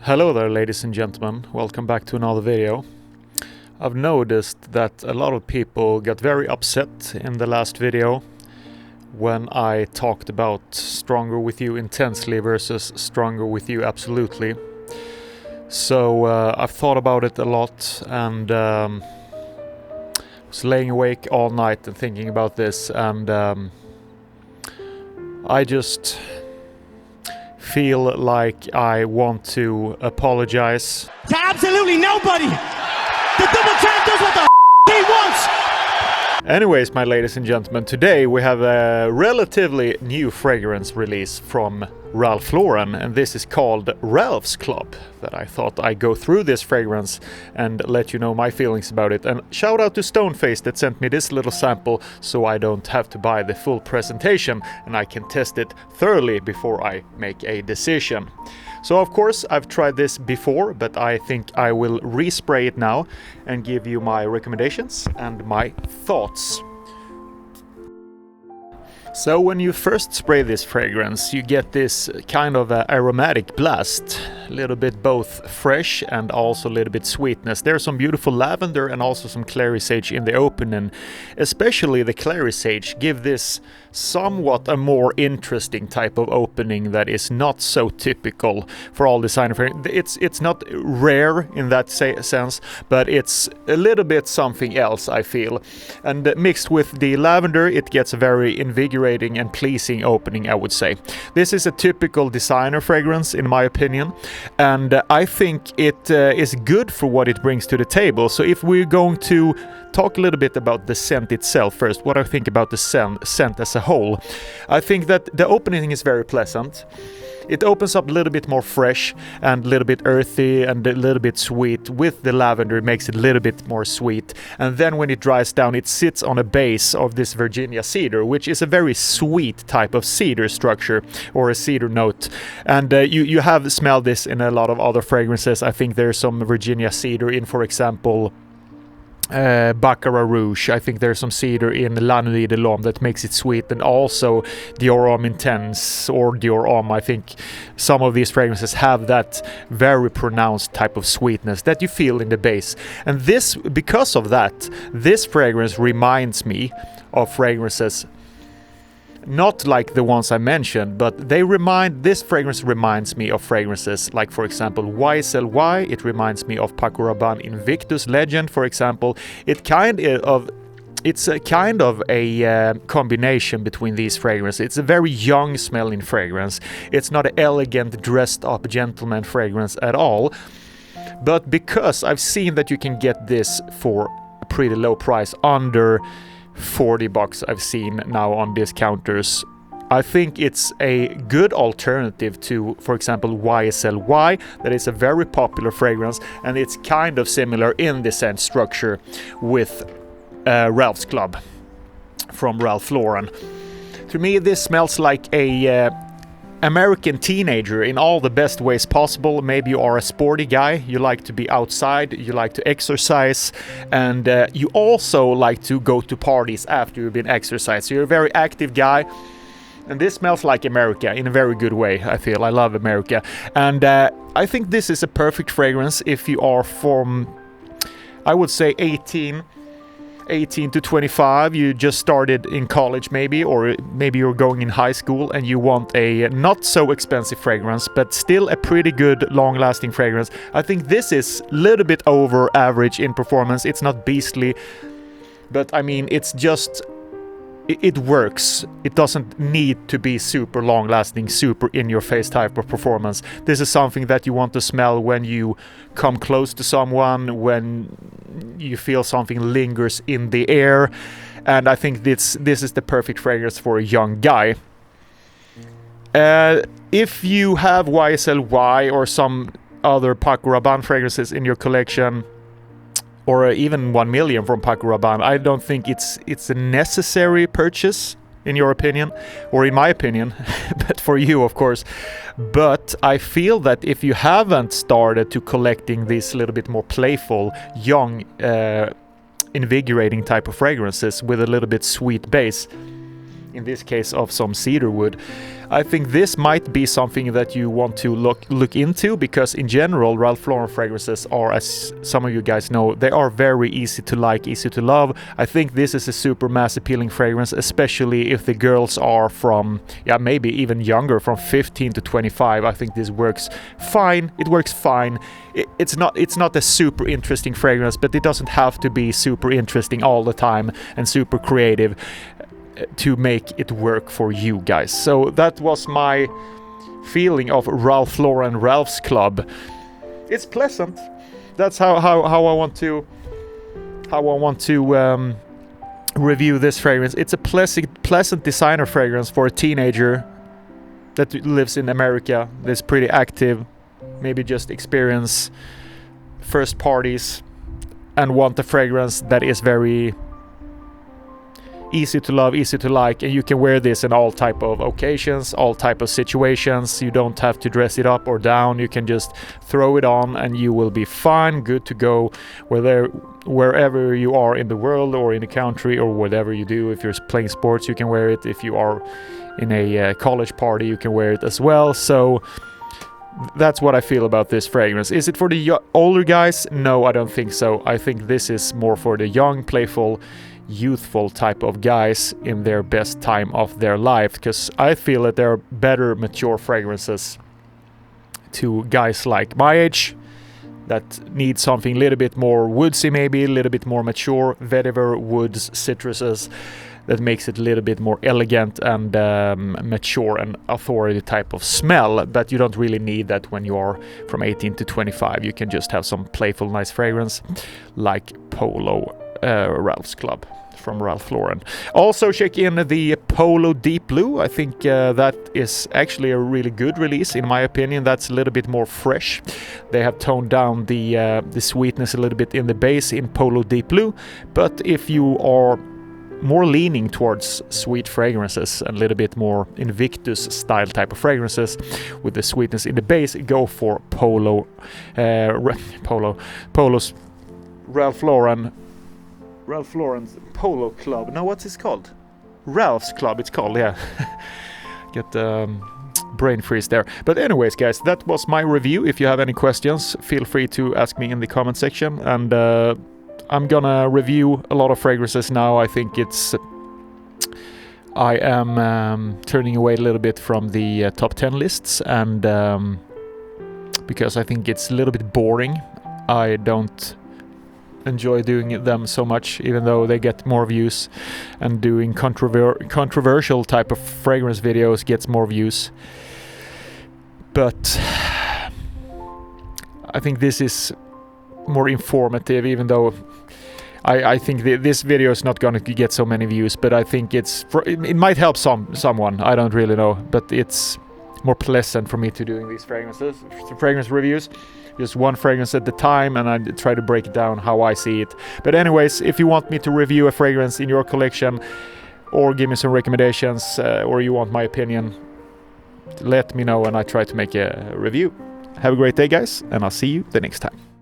Hello there, ladies and gentlemen. Welcome back to another video. I've noticed that a lot of people got very upset in the last video when I talked about Stronger With You Intensely versus Stronger With You Absolutely. So I've thought about it a lot and was laying awake all night and thinking about this, and I just feel like I want to apologize to absolutely nobody. The double champ does what the he wants. Anyways, my ladies and gentlemen, today we have a relatively new fragrance release from Ralph Lauren, and this is called Ralph's Club. That I thought I'd go through this fragrance and let you know my feelings about it. And shout out to Stoneface that sent me this little sample so I don't have to buy the full presentation and I can test it thoroughly before I make a decision. So of course I've tried this before, but I think I will respray it now and give you my recommendations and my thoughts. So when you first spray this fragrance, you get this kind of aromatic blast, a little bit both fresh and also a little bit sweetness. There's some beautiful lavender and also some clary sage in the opening. Especially the clary sage give this somewhat a more interesting type of opening that is not so typical for all designer fragrances. It's not rare in that sense, but it's a little bit something else, I feel. And mixed with the lavender, it gets a very invigorating and pleasing opening, I would say. This is a typical designer fragrance in my opinion, and I think it is good for what it brings to the table. So if we're going to talk a little bit about the scent itself first, what I think about the scent as a whole, I think that the opening is very pleasant. It opens up a little bit more fresh and a little bit earthy and a little bit sweet. With the lavender, it makes it a little bit more sweet. And then when it dries down, it sits on a base of this Virginia cedar, which is a very sweet type of cedar structure or a cedar note. And you have smelled this in a lot of other fragrances. I think there's some Virginia cedar in, for example, Baccarat Rouge. I think there's some cedar in La Nuit de l'Homme that makes it sweet, and also Dior Homme Intense or Dior Homme. I think some of these fragrances have that very pronounced type of sweetness that you feel in the base. And this, because of that, this fragrance reminds me of fragrances not like the ones I mentioned, but this fragrance reminds me of fragrances like, for example, YSL. It reminds me of Paco Rabanne Invictus Legend, for example. It's a kind of a combination between these fragrances. It's a very young smelling fragrance. It's not an elegant, dressed up gentleman fragrance at all. But because I've seen that you can get this for a pretty low price, under $40 I've seen now on discounters, I think it's a good alternative to, for example, YSL. That is a very popular fragrance, and it's kind of similar in the scent structure with Ralph's Club from Ralph Lauren. To me, this smells like a American teenager in all the best ways possible. Maybe you are a sporty guy, you like to be outside, you like to exercise, and you also like to go to parties after you've been exercising. So you're a very active guy, and this smells like America in a very good way. I feel I love America, and I think this is a perfect fragrance if you are from, I would say, 18 to 25, you just started in college maybe, or maybe you're going in high school and you want a not so expensive fragrance but still a pretty good long-lasting fragrance. I think this is a little bit over average in performance. It's not beastly, but I mean, it's just, it works. It doesn't need to be super long-lasting, super in-your-face type of performance. This is something that you want to smell when you come close to someone, when you feel something lingers in the air, and I think this is the perfect fragrance for a young guy. If you have YSL or some other Paco Rabanne fragrances in your collection, or even 1 million from Paco Rabanne, I don't think it's a necessary purchase in your opinion, or in my opinion, but for you, of course. But I feel that if you haven't started to collecting these little bit more playful, young, invigorating type of fragrances with a little bit sweet base, in this case of some cedar wood. I think this might be something that you want to look into, because in general Ralph Lauren fragrances are, as some of you guys know, they are very easy to like, easy to love. I think this is a super mass appealing fragrance, especially if the girls are from, yeah, maybe even younger, from 15 to 25. I think this works fine. It works fine. It's not a super interesting fragrance, but it doesn't have to be super interesting all the time and super creative to make it work for you guys. So that was my feeling of Ralph Lauren Ralph's Club. It's pleasant. That's how I want to review this fragrance. It's a pleasant designer fragrance for a teenager that lives in America, that's pretty active, maybe just experience first parties and want a fragrance that is very easy to love, easy to like, and you can wear this in all type of occasions, all type of situations. You don't have to dress it up or down. You can just throw it on and you will be fine, good to go wherever you are in the world or in the country or whatever you do. If you're playing sports, you can wear it. If you are in a college party, you can wear it as well. So that's what I feel about this fragrance. Is it for the older guys? No, I don't think so. I think this is more for the young, playful, youthful type of guys in their best time of their life, because I feel that there are better mature fragrances to guys like my age that need something a little bit more woodsy, maybe a little bit more mature, vetiver, woods, citruses, that makes it a little bit more elegant and mature and authority type of smell. But you don't really need that when you are from 18 to 25. You can just have some playful, nice fragrance like Polo Ralph's Club from Ralph Lauren. Also check in the Polo Deep Blue. I think that is actually a really good release, in my opinion. That's a little bit more fresh. They have toned down the sweetness a little bit in the base in Polo Deep Blue. But if you are more leaning towards sweet fragrances and a little bit more Invictus style type of fragrances with the sweetness in the base, go for Polo's Ralph Lauren's Polo Club. No, what's it called? Ralph's Club, it's called, yeah. Get brain freeze there. But anyways, guys, that was my review. If you have any questions, feel free to ask me in the comment section. And I'm gonna review a lot of fragrances now. I think I am turning away a little bit from the top 10 lists, and because I think it's a little bit boring. I don't enjoy doing them so much, even though they get more views, and doing controversial type of fragrance videos gets more views. But I think this is more informative, even though I think this video is not going to get so many views, but I think it might help someone. I don't really know, but it's more pleasant for me to doing these fragrance reviews, just one fragrance at a time, and I try to break it down how I see it. But anyways, if you want me to review a fragrance in your collection, or give me some recommendations, or you want my opinion, let me know and I try to make a review. Have a great day, guys, and I'll see you the next time.